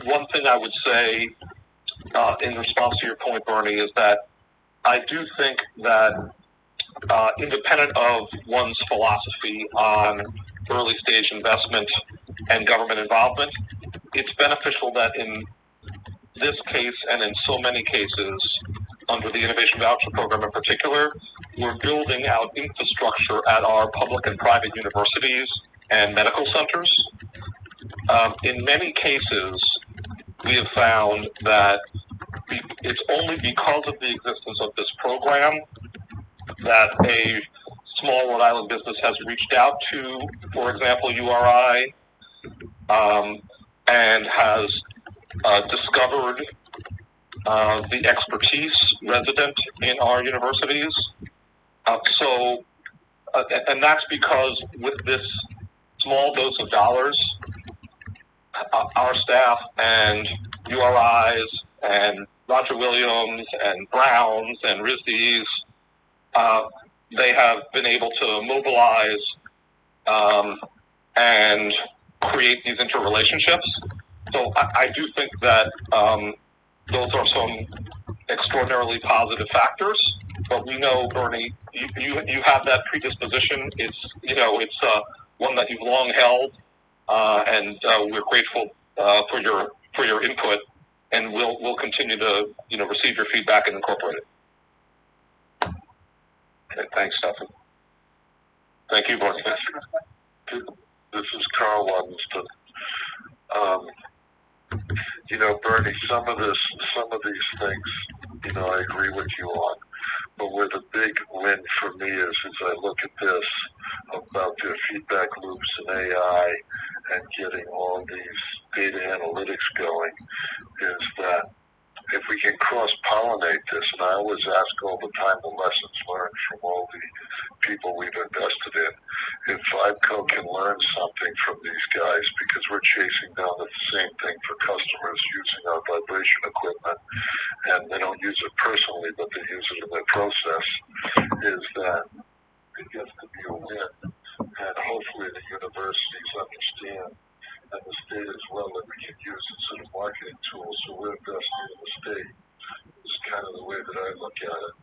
one thing I would say in response to your point, Bernie, is that I do think that independent of one's philosophy on early stage investment and government involvement, it's beneficial that in this case and in so many cases under the Innovation Voucher Program in particular, we're building out infrastructure at our public and private universities and medical centers. In many cases, we have found that it's only because of the existence of this program that a small Rhode Island business has reached out to, for example, URI, and has discovered the expertise resident in our universities. And that's because with this small dose of dollars, our staff and URIs and Roger Williams and Browns and RISDs, they have been able to mobilize and create these interrelationships. So I do think that those are some extraordinarily positive factors. But we know, Bernie, you have that predisposition. It's one that you've long held, and we're grateful for your input, and we'll continue to receive your feedback and incorporate it. Okay, thanks, Stefan. Thank you, Bernie. This is Carl Waddenston. Bernie, some of these things, I agree with you on. But where the big win for me is, as I look at this about their feedback loops and AI and getting all these data analytics going, is that if we can cross-pollinate this, and I always ask all the time the lessons learned from all the people we've invested in, if VibeCo can learn something from these guys, because we're chasing down the same thing for customers using our vibration equipment, and they don't use it personally, but they use it in their process, is that it gets to be a win, and hopefully the universities understand, and the state as well, that we can use it as a marketing tool. So we're investing in the state. Is kind of the way that I look at it.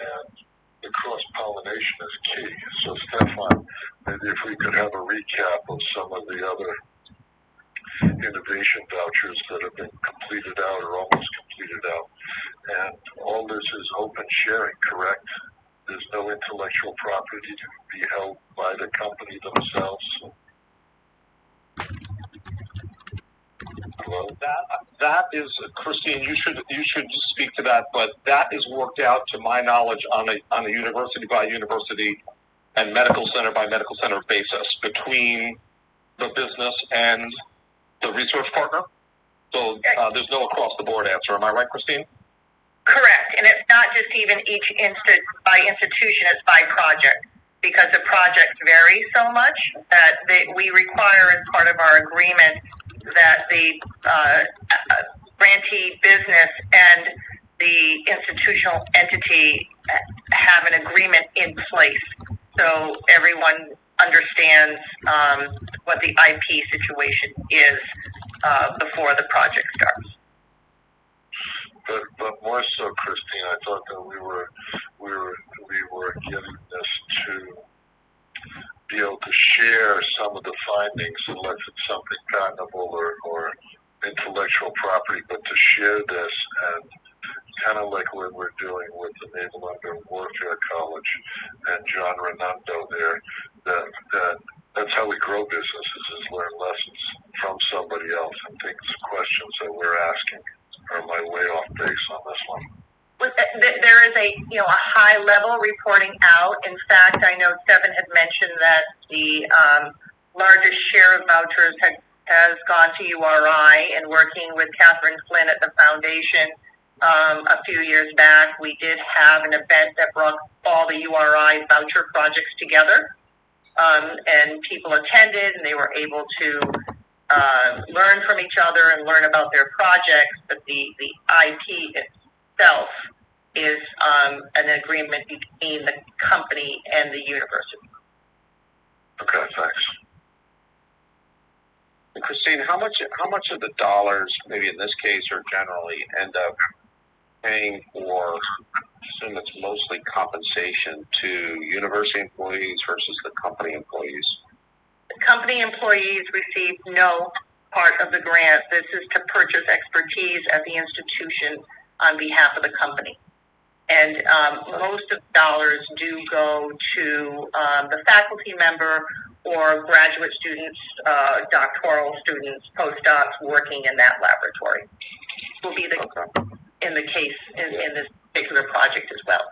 And the cross-pollination is key. So Stefan, maybe if we could have a recap of some of the other innovation vouchers that have been completed out or almost completed out. And all this is open sharing, correct? There's no intellectual property to be held by the company themselves. That is, Christine, you should speak to that, but that is worked out, to my knowledge, on a university by university and medical center by medical center basis between the business and the research partner. So there's no across the board answer. Am I right, Christine? Correct, and it's not just even each by institution, it's by project, because the projects vary so much that we require as part of our agreement that the grantee business and the institutional entity have an agreement in place, so everyone understands what the IP situation is before the project starts. But more so, Christine, I thought that we were getting this to be able to share some of the findings, unless it's something patentable or intellectual property, but to share this, and kind of like what we're doing with the Naval Under Warfare College and John Renundo there, that's how we grow businesses, is learn lessons from somebody else and think questions that we're asking. Or am I way off base on this one? There is a high level reporting out. In fact, I know Stefan had mentioned that the largest share of vouchers has gone to URI, and working with Catherine Flynn at the foundation a few years back, we did have an event that brought all the URI voucher projects together, and people attended, and they were able to learn from each other and learn about their projects, but the IP itself is an agreement between the company and the university. Okay, thanks. And Christine, how much of the dollars, maybe in this case or generally, end up paying for, I assume it's mostly compensation to university employees versus the company employees? The company employees receive no part of the grant. This is to purchase expertise at the institution on behalf of the company. And most of the dollars do go to the faculty member or graduate students, doctoral students, postdocs working in that laboratory. Will be the in the case in this particular project as well.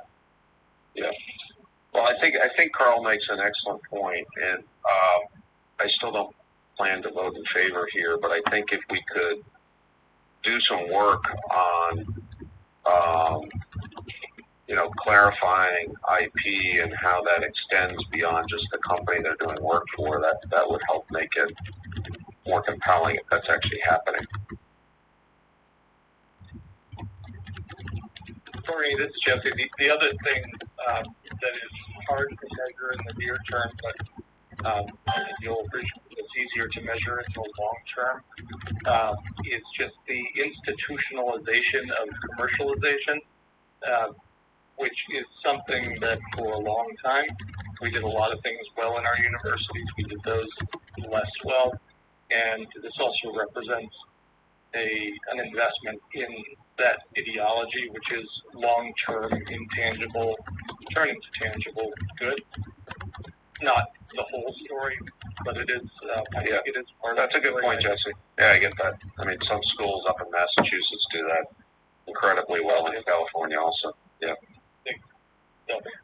Yeah. Well, I think Carl makes an excellent point, and I still don't plan to vote in favor here, but I think if we could do some work on clarifying IP and how that extends beyond just the company they're doing work for, that would help make it more compelling if that's actually happening. Sorry, this is Jesse. The other thing that is hard to measure in the near term, but you'll appreciate it's easier to measure in the long term, is just the institutionalization of commercialization, which is something that for a long time, we did a lot of things well in our universities. We did those less well. And this also represents an investment in that ideology, which is long-term, intangible, turning to tangible good. Not the whole story, but it is. It is part. That's of the a good point, Jesse. Yeah, I get that. I mean, some schools up in Massachusetts do that incredibly well, in California also. Yeah.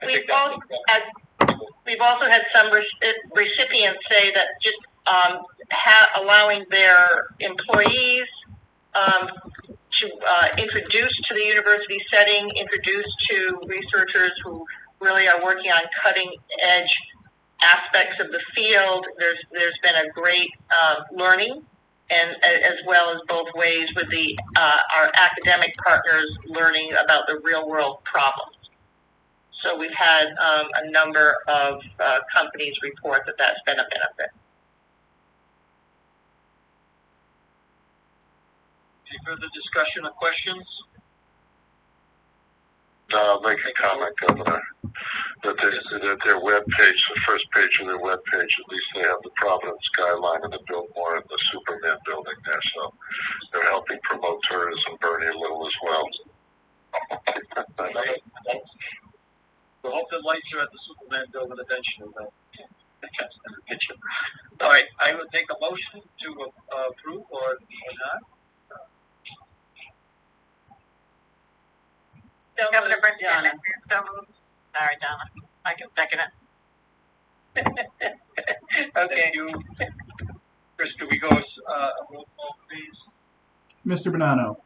We've also had some recipients say that just allowing their employees to introduce to the university setting, introduce to researchers who really are working on cutting edge aspects of the field. There's been a great learning, and as well as both ways with our academic partners learning about the real world problems. So we've had a number of companies report that that's been a benefit. Any further discussion or questions? I'll make a comment, Governor, that their webpage, the first page of their webpage, at least they have the Providence skyline and the Biltmore and the Superman building there, so they're helping promote tourism, Bernie, a little as well. We hope the lights are at the Superman building eventually, though. All right, I will take a motion to approve or not. Governor Brandon, so moved. Sorry, Donna. I can second it. Okay. Thank you. Chris, do we go roll call, please? Mr. Bonanno.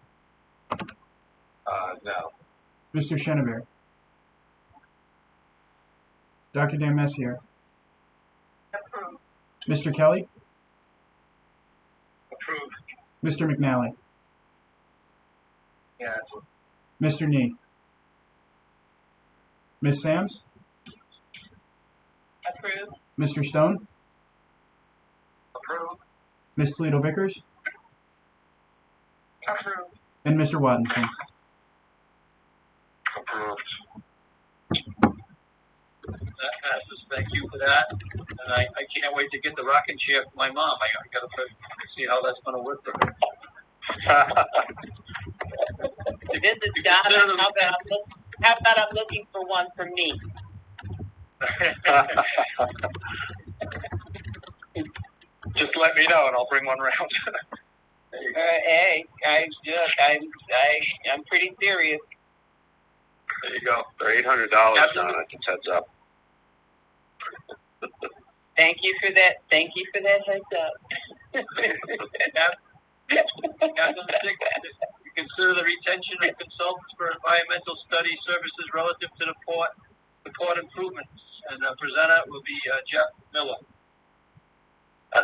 No. Mr. Chenevert. Dr. Dan Messier. Approved. Mr. Kelly. Approved. Mr. McNally. Yes. Mr. Nee. Ms. Sams. Approved. Mr. Stone. Approved. Ms. Toledo Vickers. Approved. And Mr. Wattenson. Approved. That passes. Thank you for that. And I can't wait to get the rocking chair for my mom. I got to see how that's going to work for her. This is Donna. How about I'm looking for one for me? Just let me know and I'll bring one around. Hey, I'm pretty serious. There you go. They're $800, Donna. Just heads up. Thank you for that. Thank you for that heads up. Consider the retention of consultants for environmental study services relative to the port improvements. And the presenter will be Jeff Miller.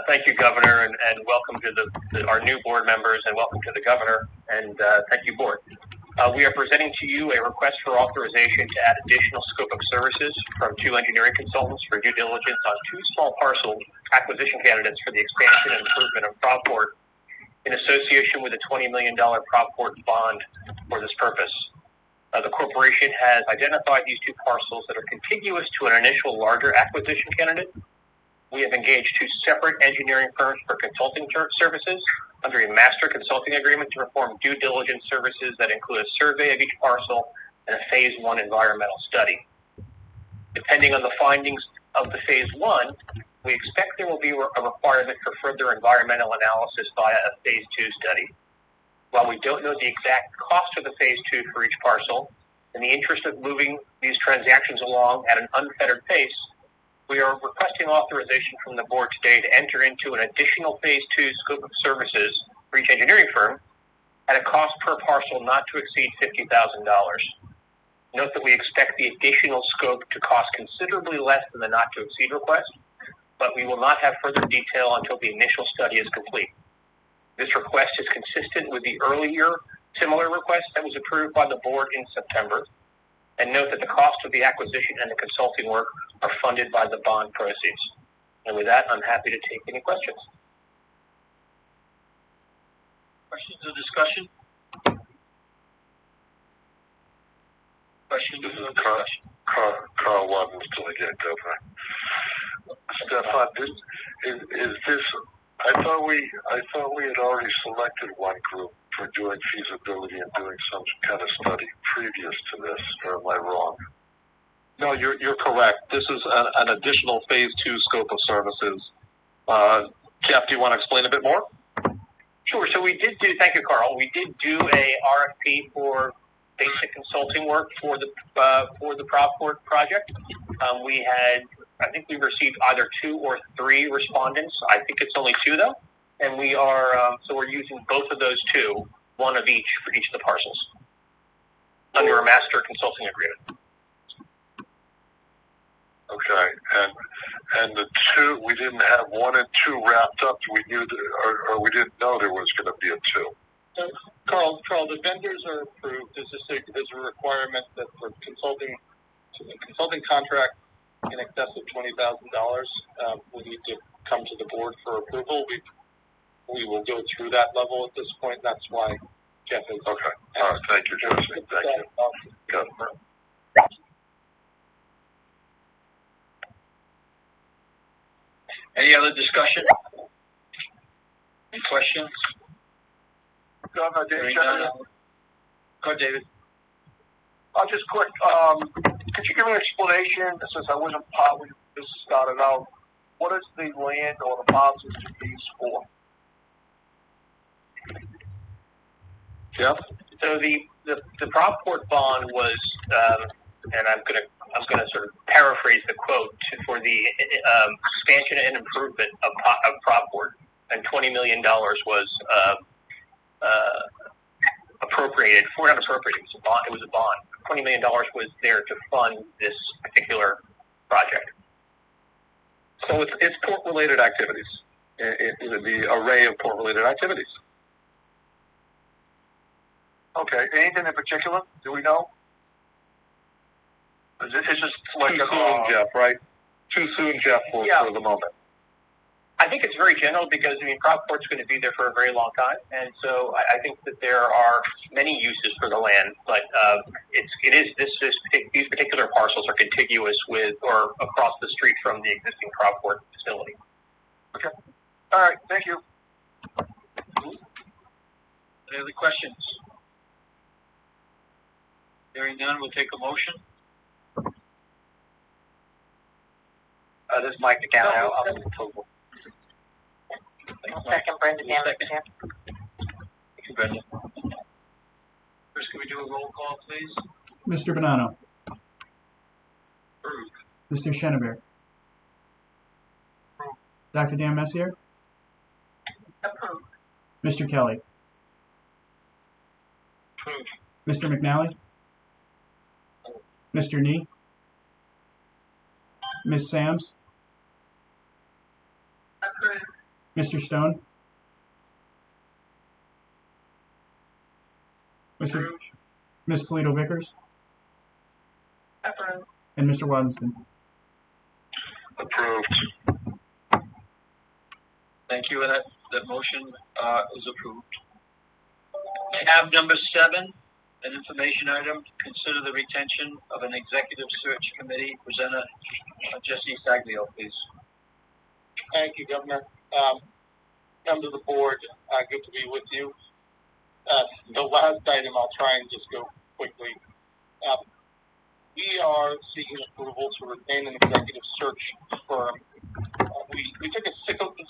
Thank you, Governor, and welcome to our new board members, and welcome to the Governor, and thank you, Board. We are presenting to you a request for authorization to add additional scope of services from 2 engineering consultants for due diligence on 2 small parcel acquisition candidates for the expansion and improvement of Proport in association with a $20 million Proport bond for this purpose. The corporation has identified these 2 parcels that are contiguous to an initial larger acquisition candidate. We have engaged 2 separate engineering firms for consulting services under a master consulting agreement to perform due diligence services that include a survey of each parcel and a phase 1 environmental study. Depending on the findings of the phase 1, we expect there will be a requirement for further environmental analysis via a phase 2 study. While we don't know the exact cost of the phase 2 for each parcel, in the interest of moving these transactions along at an unfettered pace, we are requesting authorization from the board today to enter into an additional phase 2 scope of services for each engineering firm at a cost per parcel not to exceed $50,000. Note that we expect the additional scope to cost considerably less than the not to exceed request, but we will not have further detail until the initial study is complete. This request is consistent with the earlier similar request that was approved by the board in September. And note that the cost of the acquisition and the consulting work are funded by the bond proceeds. And with that, I'm happy to take any questions. Questions or discussion? Questions or discussion? Carl Wadden, still again, Governor. Stefan, is this? I thought we had already selected one group for doing feasibility and doing some kind of study previous to this, or am I wrong? No, you're correct. This is an additional phase 2 scope of services. Jeff, do you want to explain a bit more? Sure. So we did do, thank you, Carl. We did do a RFP for basic consulting work for the Proport project. I think we received either 2 or 3 respondents. I think it's only 2 though. And we are, so we're using both of those 2, one of each for each of the parcels under a master consulting agreement. Okay, and the 2, we didn't have 1 and 2 wrapped up. We knew that, or we didn't know there was going to be a 2. So, Carl, the vendors are approved. There's a requirement that for consulting contract in excess of $20,000, we need to come to the board for approval. We will go through that level at this point. That's why Jeff is. Okay. All right. Thank you, Jesse. Thank you. Good. Any other discussion? Any questions? Governor, David. Go ahead, David. Just quick, could you give an explanation, since I wasn't part when this started out, what is the land or the parcels to be used for? Jeff? So the Proport bond was, and I'm gonna sort of paraphrase the quote for the expansion and improvement of Proport, and $20 million was appropriated. Not appropriated. It was a bond. $20 million was there to fund this particular project. So it's port-related activities. The array of port-related activities. Okay. Anything in particular? Do we know? It's just like too soon, Jeff, right? Too soon, Jeff, for the moment. I think it's very general because, I mean, Proport's going to be there for a very long time, and so I think that there are many uses for the land, but these particular parcels are contiguous with or across the street from the existing Proport facility. Okay. All right. Thank you. Any other questions? Hearing none, we'll take a motion. This is Mike McCown. I'll move approval. Second, Brenda Dan Messier. Thank you, Brenda. First, can we do a roll call, please? Mr. Bonanno. Approved. Mr. Chenevert. Approved. Dr. Dan Messier. Approved. Mr. Kelly. Approved. Mr. McNally. Mr. Nee. Ms. Sams. Approved. Mr. Stone? Ms. Toledo Vickers? Approved. And Mr. Waddington? Approved. Thank you, and that motion is approved. Tab number 7, an information item, consider the retention of an executive search committee. Presenter Jesse Saglio, please. Thank you, Governor. Members of the board, good to be with you. The last item, I'll try and just go quickly. We are seeking approval to retain an executive search firm. We took a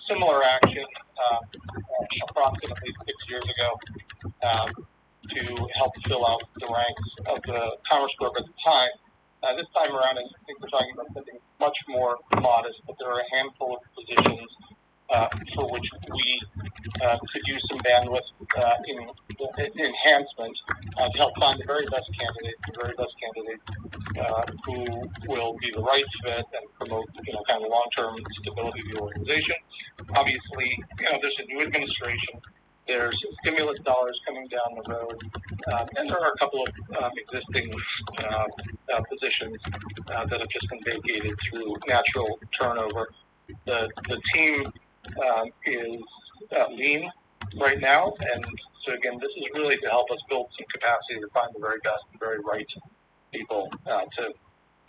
similar action approximately 6 years ago to help fill out the ranks of the Commerce Group at the time. This time around, I think we're talking about something much more modest, but there are a handful of positions for which we could use some bandwidth in enhancement to help find the very best candidate who will be the right fit and promote, kind of long-term stability of the organization. Obviously, there's a new administration. There's stimulus dollars coming down the road, and there are a couple of existing positions that have just been vacated through natural turnover. The team is lean right now, and so again, this is really to help us build some capacity to find the very best and very right people to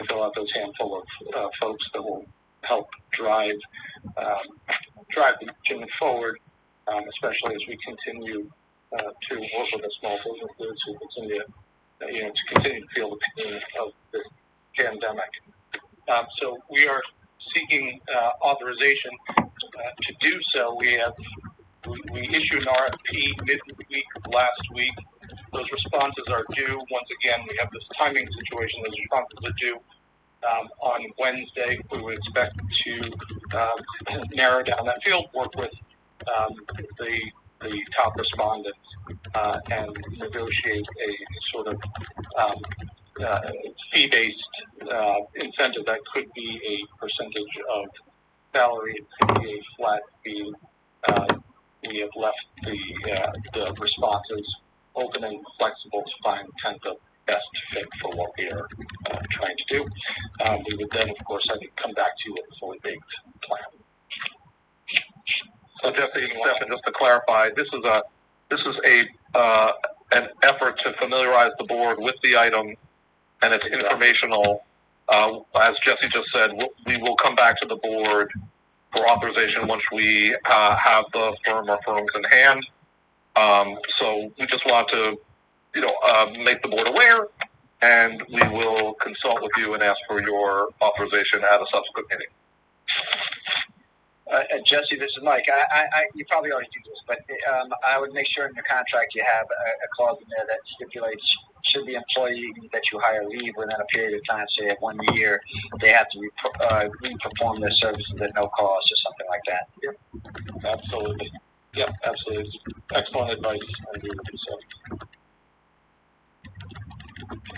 fill out those handful of folks that will help drive the gym forward, especially as we continue to work with the small businesses who continue to feel the pain of this pandemic. So we are seeking authorization to do so. We issued an RFP midweek last week. Those responses are due. Once again, we have this timing situation. Those responses are due on Wednesday. We would expect to narrow down that field, work with the top respondents, and negotiate a sort of fee-based incentive that could be a percentage of salary. It could be a flat fee. We have left the responses open and flexible to find kind of the best fit for what we are trying to do. We would then, of course, I think, come back to you with a fully baked plan. So, Jesse, Stephen, just to clarify, this is an effort to familiarize the board with the item, and it's informational. As Jesse just said, we will come back to the board for authorization once we have the firm or firms in hand. So we just want to, make the board aware, and we will consult with you and ask for your authorization at a subsequent meeting. Jesse, this is Mike. You probably already do this, but I would make sure in your contract you have a clause in there that stipulates should the employee that you hire leave within a period of time, say at 1 year, they have to re-perform their services at no cost or something like that. Yep, absolutely. Yep, absolutely. Excellent advice. I agree with you, so.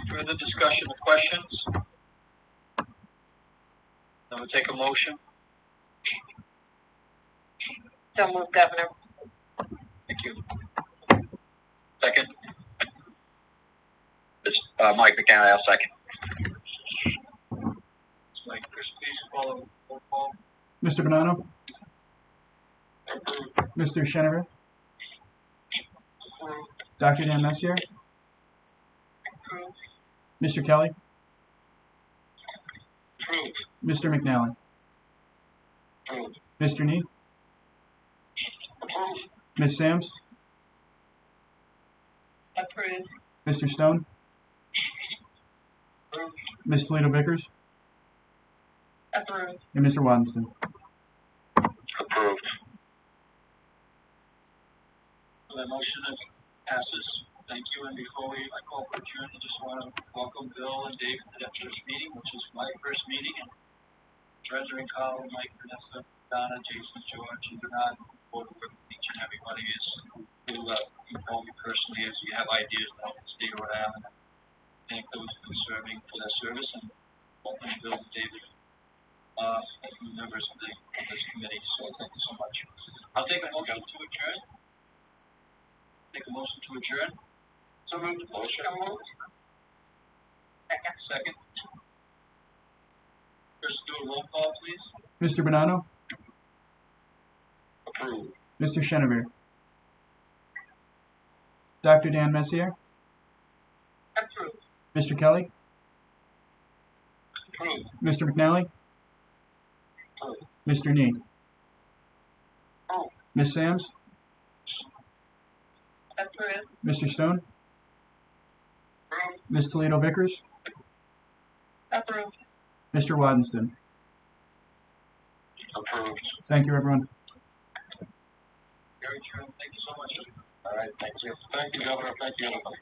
Further discussion or questions? I would take a motion. So moved, Governor. Thank you. Second. Mike McCann, I'll second. Mike, Chris, please follow roll call. Mr. Bonanno? Mr. Chenever? Dr. Dan Messier? Mr. Kelly? Approved. Mr. McNally? Approved. Mr. Nee? Approved. Ms. Sams? Approved. Mr. Stone? Approved. Ms. Toledo Vickers? Approved. And Mr. Waddington? Approved. The motion passes. Thank you. And before I call for adjournment, I just want to welcome Bill and Dave to that first meeting, which is my first meeting. And Treasurer and Carl, Mike, Vanessa, Donna, Jason, George, and Bernard, board with each and everybody who you call me personally as you have ideas to help the state of Rhode Island. Thank those who are serving for their service, and welcome Bill and David, as members of this committee. So thank you so much. I'll take a motion to adjourn. Take a motion to adjourn. So moved. Motion. Second. First, do a roll call, please. Mr. Bonanno? Approved. Mr. Chenevier? Dr. Dan Messier? Approved. Mr. Kelly? Approved. Mr. McNally? Mr. Nee? Ms. Sams? Approved. Mr. Stone? Ms. Toledo Vickers? Approved. Mr. Waddenston? Approved. Thank you, everyone. Very true. Thank you so much. All right, thank you. Thank you, Governor. Thank you, everybody.